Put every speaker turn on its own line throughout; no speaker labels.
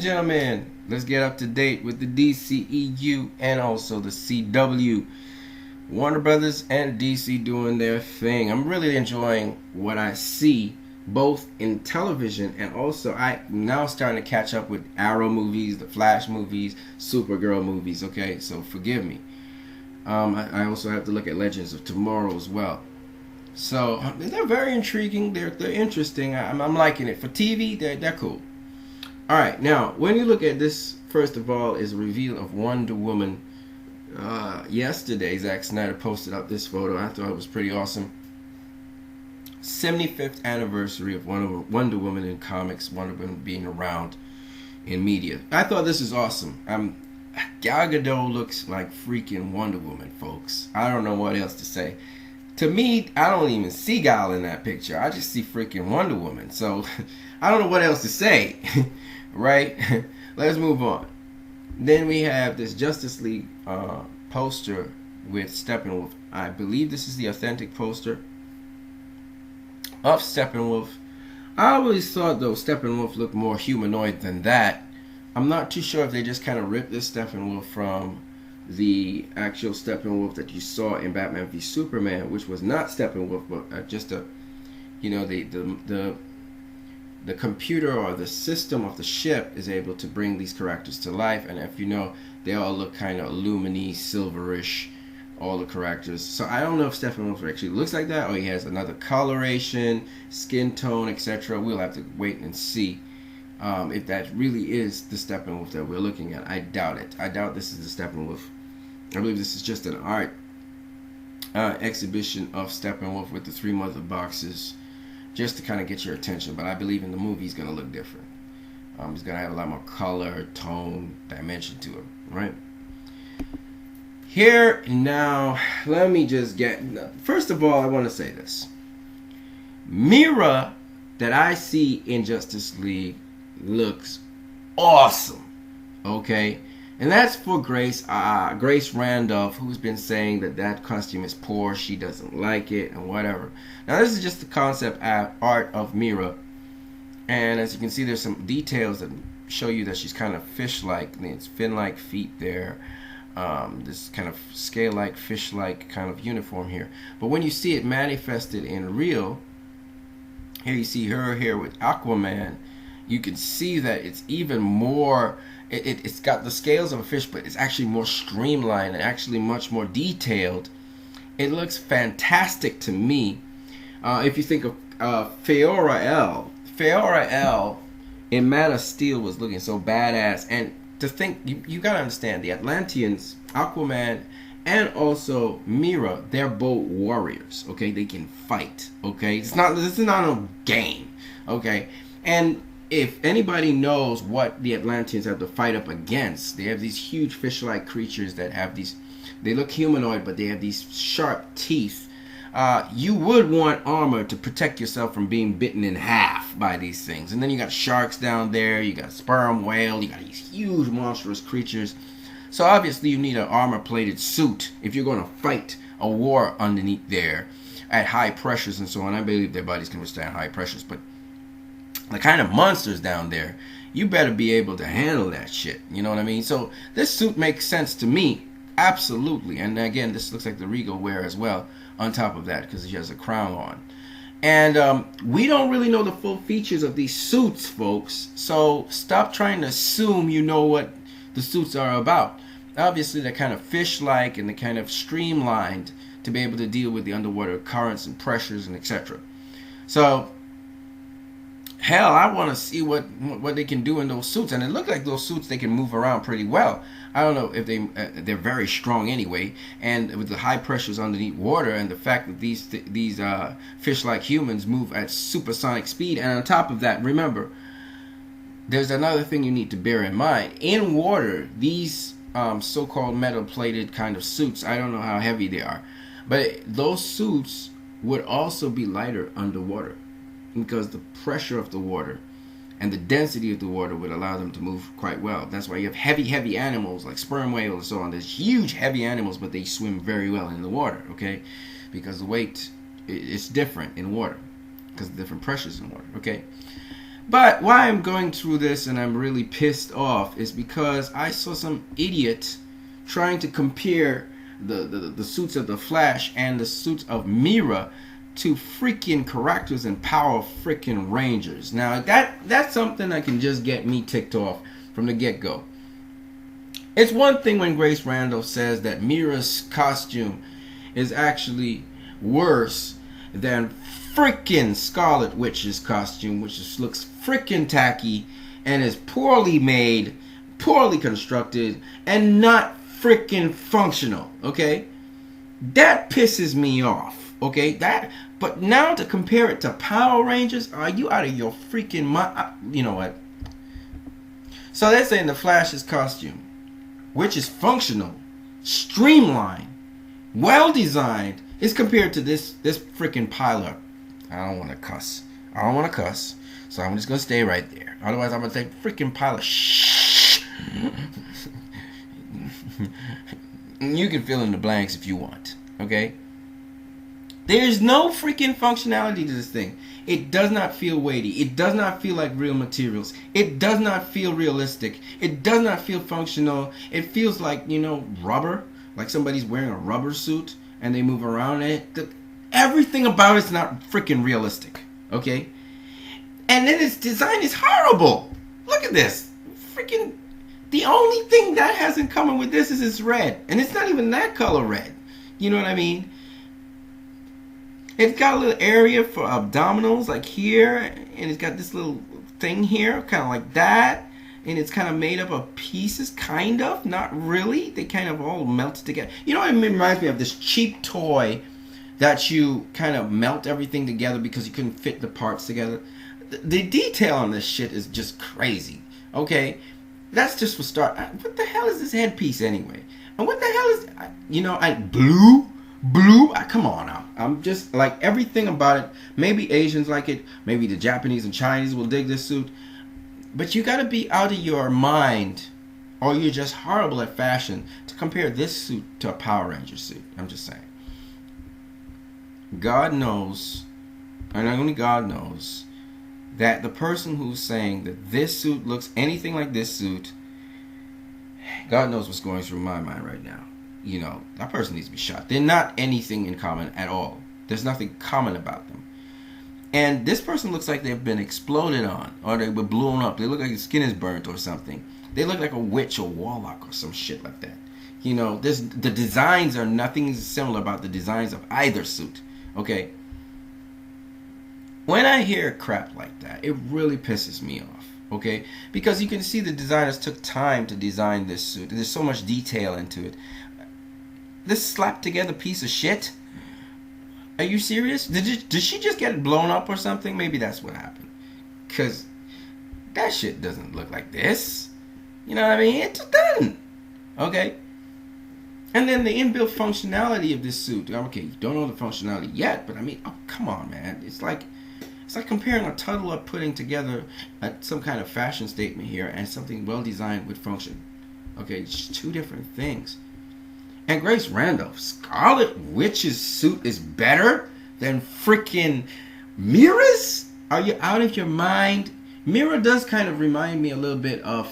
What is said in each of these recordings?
and gentlemen, let's get up to date with the DCEU and also the CW. Warner Brothers and DC doing their thing. I'm really enjoying what I see both in television and also I now starting to catch up with Arrow movies, the Flash movies, Supergirl movies. Okay, so forgive me. I also have to look at Legends of Tomorrow as well. So they're very intriguing. They're interesting. I'm liking it. For TV, they're cool. All right, now when you look at this, first of all, is a reveal of Wonder Woman. Yesterday, Zack Snyder posted up this photo. I thought it was pretty awesome. 75th anniversary of Wonder Woman in comics. Wonder Woman being around in media. I thought this is awesome. Gal Gadot looks like freaking Wonder Woman, folks. I don't know what else to say. To me, I don't even see Gal in that picture. I just see freaking Wonder Woman. So, I don't know what else to say. Right? Let's move on. Then we have this Justice League poster with Steppenwolf. I believe this is the authentic poster of Steppenwolf. I always thought, though, Steppenwolf looked more humanoid than that. I'm not too sure if they just kind of ripped this Steppenwolf from the actual Steppenwolf that you saw in Batman v Superman, which was not Steppenwolf, but just a, you know, the computer or the system of the ship is able to bring these characters to life. And if you know, they all look kind of illuminous, silverish, all the characters. So I don't know if Steppenwolf actually looks like that or he has another coloration, skin tone, etc. We'll have to wait and see if that really is the Steppenwolf that we're looking at. I doubt it. I doubt this is the Steppenwolf. I believe this is just an art exhibition of Steppenwolf with the 3 mother boxes, just to kind of get your attention. But I believe in the movie he's going to look different. He's going to have a lot more color, tone, dimension to him, right? Here, now, let me just get... First of all, I want to say this. Mira that I see in Justice League looks awesome, okay? And that's for Grace Randolph, who's been saying that costume is poor, she doesn't like it, and whatever. Now, this is just the concept art of Mira. And as you can see, there's some details that show you that she's kind of fish-like. It's fin-like feet there. This kind of scale-like, fish-like kind of uniform here. But when you see it manifested in real, here you see her here with Aquaman, you can see that it's even more... It's got the scales of a fish, but it's actually more streamlined and actually much more detailed. It looks fantastic to me. If you think of Feora L in Man of Steel was looking so badass. And to think, you gotta understand, the Atlanteans, Aquaman, and also Mira, they're both warriors. Okay, they can fight. Okay, this is not a game. Okay, and if anybody knows what the Atlanteans have to fight up against, they have these huge fish-like creatures that have these, they look humanoid, but they have these sharp teeth. You would want armor to protect yourself from being bitten in half by these things. And then you got sharks down there, you got sperm whale, you got these huge monstrous creatures. So obviously you need an armor-plated suit if you're going to fight a war underneath there at high pressures and so on. I believe their bodies can withstand high pressures, but the kind of monsters down there, you better be able to handle that shit. You know what I mean? So this suit makes sense to me, absolutely. And again, this looks like the Regal wear as well on top of that because he has a crown on. And we don't really know the full features of these suits, folks. So stop trying to assume you know what the suits are about. Obviously, they're kind of fish-like and they're kind of streamlined to be able to deal with the underwater currents and pressures and etc. So hell, I want to see what they can do in those suits. And it looks like those suits, they can move around pretty well. I don't know if they're very strong anyway. And with the high pressures underneath water and the fact that these fish-like humans move at supersonic speed. And on top of that, remember, there's another thing you need to bear in mind. In water, these so-called metal-plated kind of suits, I don't know how heavy they are, but those suits would also be lighter underwater, because the pressure of the water and the density of the water would allow them to move quite well. That's why you have heavy animals like sperm whale and so on. There's huge heavy animals, but they swim very well in the water, okay? Because the weight is different in water because of different pressures in water, okay? But why I'm going through this and I'm really pissed off is because I saw some idiot trying to compare the suits of the Flash and the suits of Mira to freaking characters and Power freaking Rangers. Now that's something that can just get me ticked off from the get-go. It's one thing when Grace Randolph says that Mira's costume is actually worse than freaking Scarlet Witch's costume, which just looks freaking tacky and is poorly made, poorly constructed, and not freaking functional. Okay, that pisses me off. Okay, but now to compare it to Power Rangers, are you out of your freaking mind? You know what? So they're saying the Flash's costume, which is functional, streamlined, well designed, is compared to this freaking pile of, I don't want to cuss. So I'm just going to stay right there. Otherwise, I'm going to say freaking pile of shh. You can fill in the blanks if you want. Okay? There's no freaking functionality to this thing. It does not feel weighty. It does not feel like real materials. It does not feel realistic. It does not feel functional. It feels like, rubber. Like somebody's wearing a rubber suit and they move around in it. Everything about it's not freaking realistic. Okay? And then its design is horrible. Look at this. Freaking, the only thing that has in common with this is it's red. And it's not even that color red. You know what I mean? It's got a little area for abdominals, like here, and it's got this little thing here, kind of like that, and it's kind of made up of pieces, kind of, not really. They kind of all melted together. You know, it reminds me of this cheap toy that you kind of melt everything together because you couldn't fit the parts together. The detail on this shit is just crazy. Okay, that's just for start. What the hell is this headpiece anyway? And what the hell is, blue? Come on now. I'm just like everything about it. Maybe Asians like it. Maybe the Japanese and Chinese will dig this suit. But you gotta be out of your mind, or you're just horrible at fashion to compare this suit to a Power Ranger suit. I'm just saying. God knows, and only God knows, that the person who's saying that this suit looks anything like this suit, God knows what's going through my mind right now. That person needs to be shot. They're not anything in common at all. There's nothing common about them. And this person looks like they've been exploded on, or they were blown up. They look like their skin is burnt or something. They look like a witch or warlock or some shit like that. The designs are nothing similar about the designs of either suit. Okay? When I hear crap like that, it really pisses me off. Okay? Because you can see the designers took time to design this suit. There's so much detail into it. This slapped together piece of shit? Are you serious? Did she just get blown up or something? Maybe that's what happened. Because that shit doesn't look like this. You know what I mean? It just doesn't. Okay? And then the inbuilt functionality of this suit. Okay, you don't know the functionality yet, but I mean, oh, come on, man. It's like comparing a toddler putting together some kind of fashion statement here and something well designed with function. Okay, it's two different things. And Grace Randolph, Scarlet Witch's suit is better than freaking Mira's? Are you out of your mind? Mira does kind of remind me a little bit of,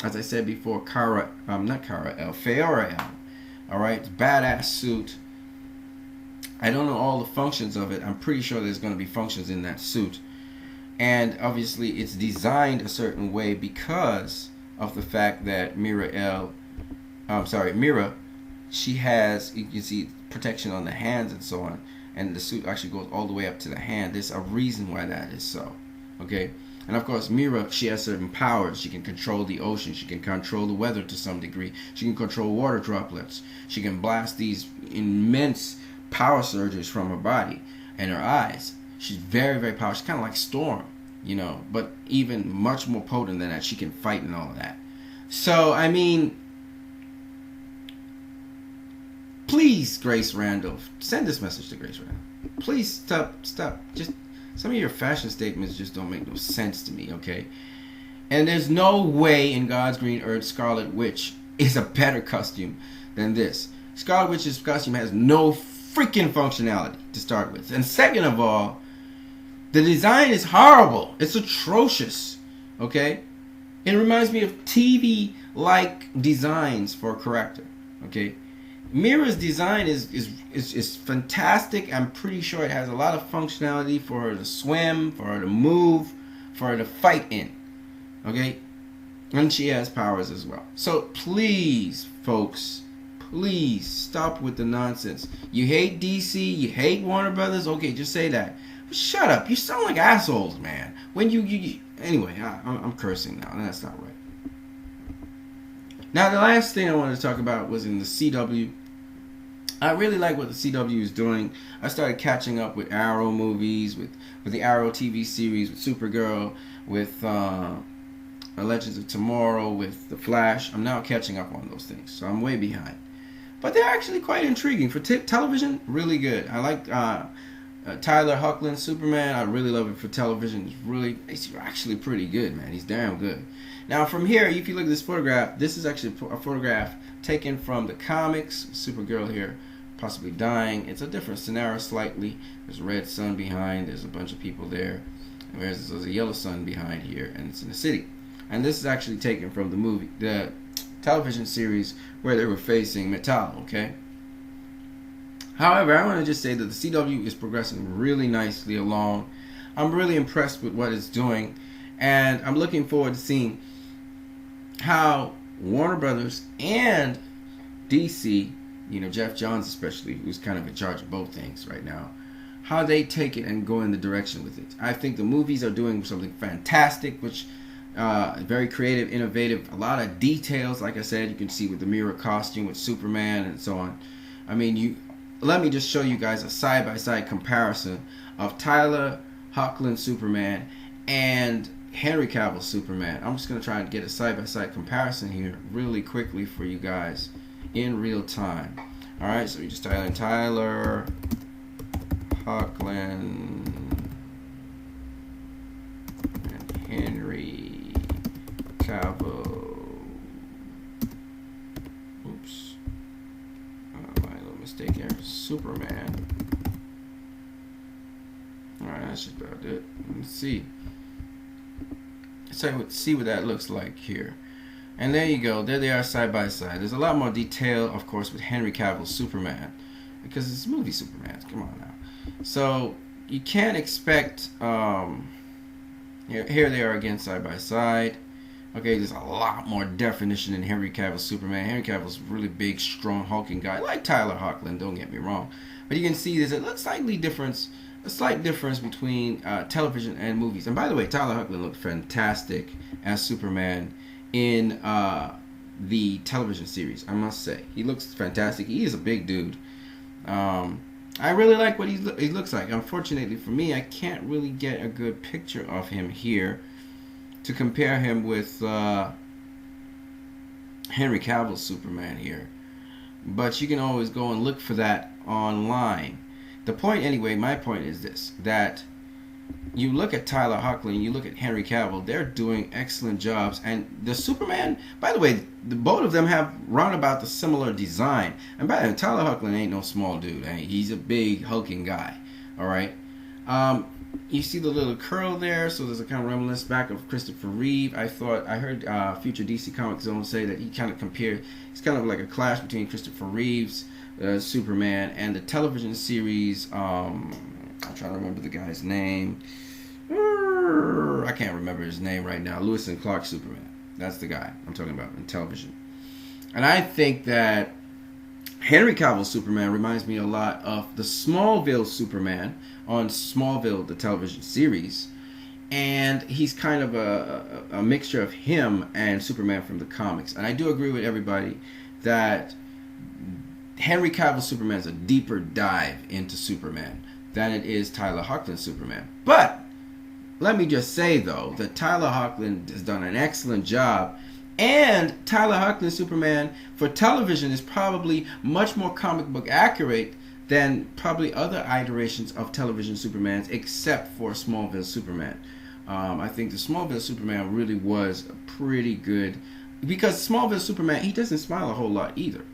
as I said before, Feora L. Alright, it's badass suit. I don't know all the functions of it. I'm pretty sure there's going to be functions in that suit. And obviously it's designed a certain way because of the fact that Mira, she has, you can see protection on the hands and so on, and the suit actually goes all the way up to the hand. There's a reason why that is so. Okay, and of course Mira, she has certain powers. She can control the ocean, she can control the weather to some degree, she can control water droplets, she can blast these immense power surges from her body and her eyes. She's very, very powerful. She's kind of like Storm, but even much more potent than that. She can fight and all of that. So I mean, please, Grace Randolph, send this message to Grace Randolph. Please stop. Just some of your fashion statements just don't make no sense to me, okay? And there's no way in God's green earth Scarlet Witch is a better costume than this. Scarlet Witch's costume has no freaking functionality to start with. And second of all, The design is horrible. It's atrocious. Okay? It reminds me of TV-like designs for a character. Okay? Mira's design is fantastic. I'm pretty sure it has a lot of functionality for her to swim, for her to move, for her to fight in. Okay? And she has powers as well. So please, folks, please stop with the nonsense. You hate DC, you hate Warner Brothers, okay, just say that. But shut up. You sound like assholes, man. When you anyway, I'm cursing now. That's not right. Now, the last thing I wanted to talk about was in the CW. I really like what the CW is doing. I started catching up with Arrow movies, with the Arrow TV series, with Supergirl, with Legends of Tomorrow, with The Flash. I'm now catching up on those things, so I'm way behind. But they're actually quite intriguing. For television, really good. I like Tyler Hoechlin's Superman. I really love it for television. He's actually pretty good, man. He's damn good. Now, from here, if you look at this photograph, this is actually a photograph taken from the comics. Supergirl here, possibly dying. It's a different scenario slightly. There's a red sun behind. There's a bunch of people there. And there's a yellow sun behind here, and it's in the city. And this is actually taken from the television series where they were facing Metal, okay? However, I want to just say that the CW is progressing really nicely along. I'm really impressed with what it's doing, and I'm looking forward to seeing how Warner Brothers and DC, Jeff Johns especially, who's kind of in charge of both things right now, how they take it and go in the direction with it. I think the movies are doing something fantastic, which very creative, innovative, a lot of details. Like I said, you can see with the mirror costume, with Superman, and so on. I mean, let me just show you guys a side-by-side comparison of Tyler Hoechlin's Superman and Henry Cavill's Superman. I'm just going to try and get a side-by-side comparison here really quickly for you guys in real time. Alright, so we just type in Tyler Hoechlin and Henry Cavill. Oops. My little mistake here. Superman. Alright, that's just about it. Let's see. Let's see what that looks like here. And there you go. There they are side by side. There's a lot more detail, of course, with Henry Cavill's Superman, because it's movie Superman. Come on now. So you can't expect. Here they are again side by side. Okay, there's a lot more definition in Henry Cavill's Superman. Henry Cavill's a really big, strong, hulking guy, like Tyler Hoechlin. Don't get me wrong, but you can see there's a slight difference between television and movies. And by the way, Tyler Hoechlin looked fantastic as Superman in the television series. I must say, he looks fantastic. He is a big dude. I really like what he looks like. Unfortunately for me, I can't really get a good picture of him here to compare him with Henry Cavill's Superman here. But you can always go and look for that online. The point, anyway, my point is this, that you look at Tyler Hoechlin, you look at Henry Cavill, they're doing excellent jobs. And the Superman, by the way, both of them have roundabout the similar design. And by the way, Tyler Hoechlin ain't no small dude. He's a big, hulking guy. All right. You see the little curl there, so there's a kind of remnants back of Christopher Reeve. I heard future DC Comics Zone say that he's kind of like a clash between Christopher Reeve's Superman and the television series. I'm trying to remember the guy's name. I can't remember his name right now. Lewis and Clark Superman. That's the guy I'm talking about in television. And I think that Henry Cavill's Superman reminds me a lot of the Smallville Superman on Smallville, the television series. And he's kind of a mixture of him and Superman from the comics. And I do agree with everybody that Henry Cavill's Superman is a deeper dive into Superman than it is Tyler Hoechlin's Superman. But let me just say, though, that Tyler Hoechlin has done an excellent job. And Tyler Hoechlin's Superman for television is probably much more comic book accurate than probably other iterations of television Supermans, except for Smallville Superman. I think the Smallville Superman really was pretty good, because Smallville Superman, he doesn't smile a whole lot either,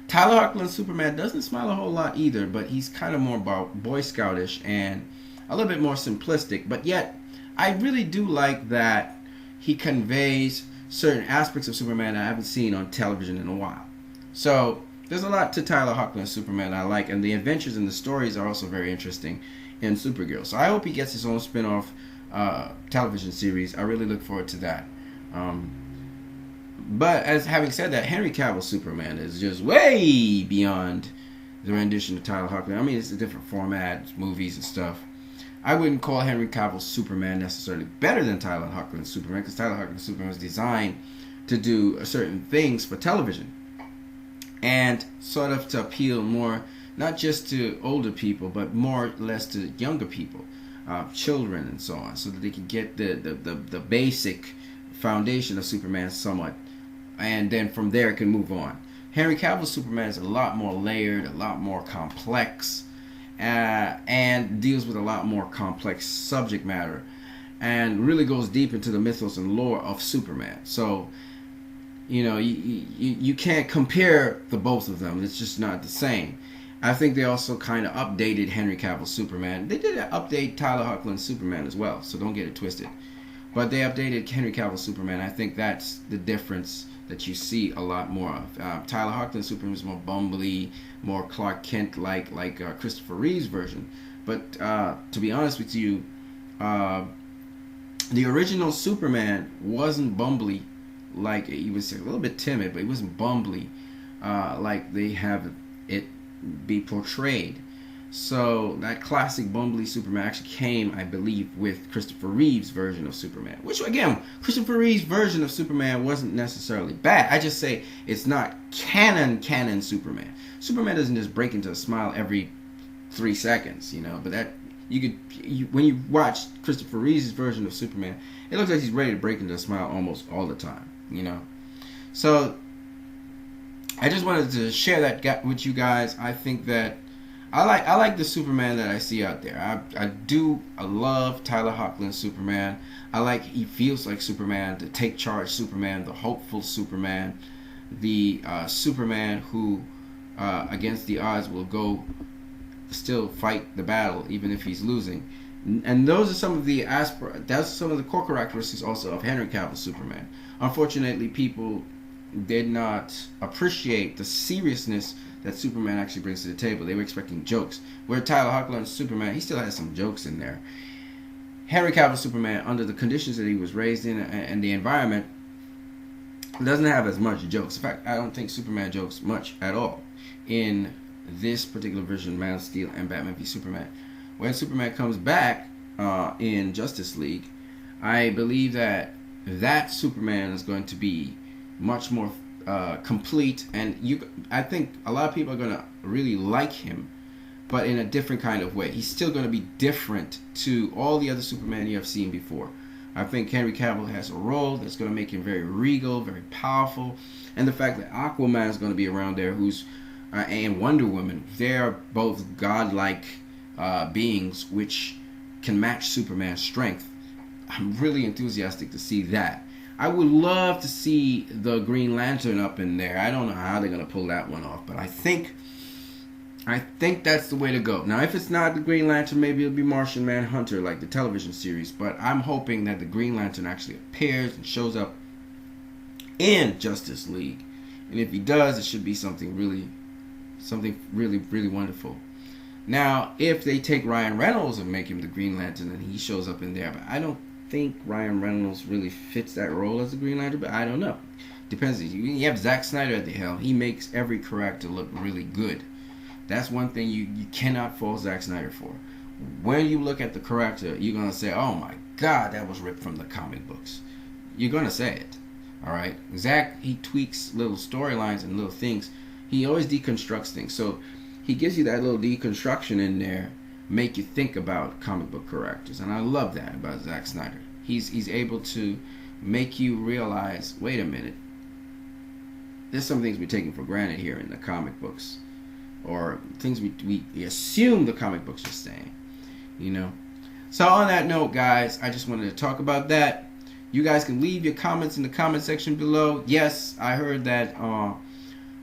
Tyler Hoechlin's Superman doesn't smile a whole lot either, but he's kind of more Boy Scoutish, and a little bit more simplistic, but yet I really do like that he conveys certain aspects of Superman that I haven't seen on television in a while. So there's a lot to Tyler Hoechlin's Superman I like, and the adventures and the stories are also very interesting in Supergirl. So I hope he gets his own spin-off television series. I really look forward to that. But as having said that, Henry Cavill's Superman is just way beyond the rendition of Tyler Hoechlin. I mean, it's a different format, movies and stuff. I wouldn't call Henry Cavill's Superman necessarily better than Tyler Hoechlin's Superman, because Tyler Hoechlin's Superman was designed to do certain things for television and sort of to appeal more, not just to older people, but more or less to younger people, children and so on, so that they can get the basic foundation of Superman somewhat, and then from there it can move on. Henry Cavill's Superman is a lot more layered, a lot more complex, and deals with a lot more complex subject matter, and really goes deep into the mythos and lore of Superman. So, you know, you can't compare the both of them. It's just not the same. I think they also kind of updated Henry Cavill's Superman. They did update Tyler Hoechlin's Superman as well, so don't get it twisted. But they updated Henry Cavill's Superman. I think that's the difference that you see a lot more of. Tyler Hoechlin's Superman is more bumbly, more Clark Kent like Christopher Reeve's version. But to be honest with you, the original Superman wasn't bumbly, like he was a little bit timid, but he wasn't bumbly like they have it be portrayed. So that classic bumbly Superman actually came, I believe, with Christopher Reeve's version of Superman. Which, again, Christopher Reeve's version of Superman wasn't necessarily bad. I just say it's not canon Superman. Superman doesn't just break into a smile every 3 seconds, you know. But that when you watch Christopher Reeve's version of Superman, it looks like he's ready to break into a smile almost all the time, you know. So I just wanted to share that with you guys. I think that I like the Superman that I see out there. I love Tyler Hoechlin's Superman. I like he feels like Superman, the take charge Superman, the hopeful Superman, the Superman who against the odds will go still fight the battle even if he's losing. And those are some of the that's some of the core characteristics also of Henry Cavill's Superman. Unfortunately, people did not appreciate the seriousness that Superman actually brings to the table. They were expecting jokes. Where Tyler Hoechlin's Superman, he still has some jokes in there. Henry Cavill's Superman, under the conditions that he was raised in and the environment, doesn't have as much jokes. In fact, I don't think Superman jokes much at all in this particular version of Man of Steel and Batman v Superman. When Superman comes back in Justice League, I believe that Superman is going to be much more complete, and I think a lot of people are going to really like him, but in a different kind of way. He's still going to be different to all the other Superman you have seen before. I think Henry Cavill has a role that's going to make him very regal, very powerful, and the fact that Aquaman is going to be around there, and Wonder Woman, they're both godlike beings which can match Superman's strength. I'm really enthusiastic to see that. I would love to see the Green Lantern up in there. I don't know how they're going to pull that one off, but I think that's the way to go. Now, if it's not the Green Lantern, maybe it'll be Martian Manhunter, like the television series. But I'm hoping that the Green Lantern actually appears and shows up in Justice League. And if he does, it should be something really, really wonderful. Now, if they take Ryan Reynolds and make him the Green Lantern, and he shows up in there, but I don't think Ryan Reynolds really fits that role as a Green Lantern, but I don't know. Depends. You have Zack Snyder at the helm. He makes every character look really good. That's one thing you cannot fault Zack Snyder for. When you look at the character, you're going to say, oh my God, that was ripped from the comic books. You're going to say it. Alright? Zack, he tweaks little storylines and little things. He always deconstructs things. So he gives you that little deconstruction in there, make you think about comic book characters. And I love that about Zack Snyder. He's able to make you realize, wait a minute, there's some things we're taking for granted here in the comic books, or things we assume the comic books are saying, you know. So on that note, guys, I just wanted to talk about that. You guys can leave your comments in the comment section below. Yes, I heard that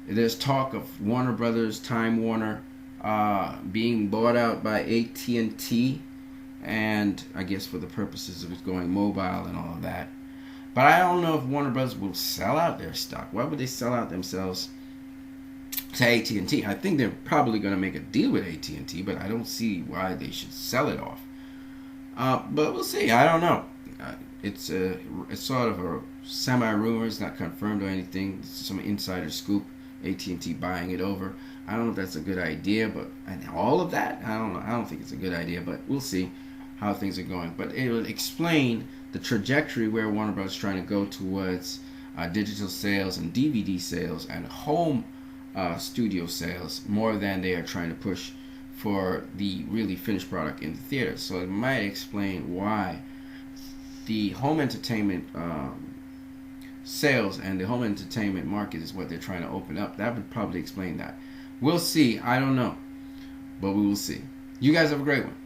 there's talk of Warner Brothers, Time Warner, being bought out by AT&T, and I guess for the purposes of it going mobile and all of that. But I don't know if Warner Bros. Will sell out their stock. Why would they sell out themselves to AT&T? I think they're probably going to make a deal with AT&T, but I don't see why they should sell it off. But we'll see. I don't know. It's sort of a semi-rumor. It's not confirmed or anything. It's some insider scoop. AT&T buying it over. I don't know if that's a good idea, but and all of that, I don't know. I don't think it's a good idea, but we'll see how things are going. But it will explain the trajectory where Warner Bros. Is trying to go towards digital sales and DVD sales and home studio sales more than they are trying to push for the really finished product in the theater. So it might explain why the home entertainment sales and the home entertainment market is what they're trying to open up. That would probably explain that. We'll see. I don't know. But we will see. You guys have a great one.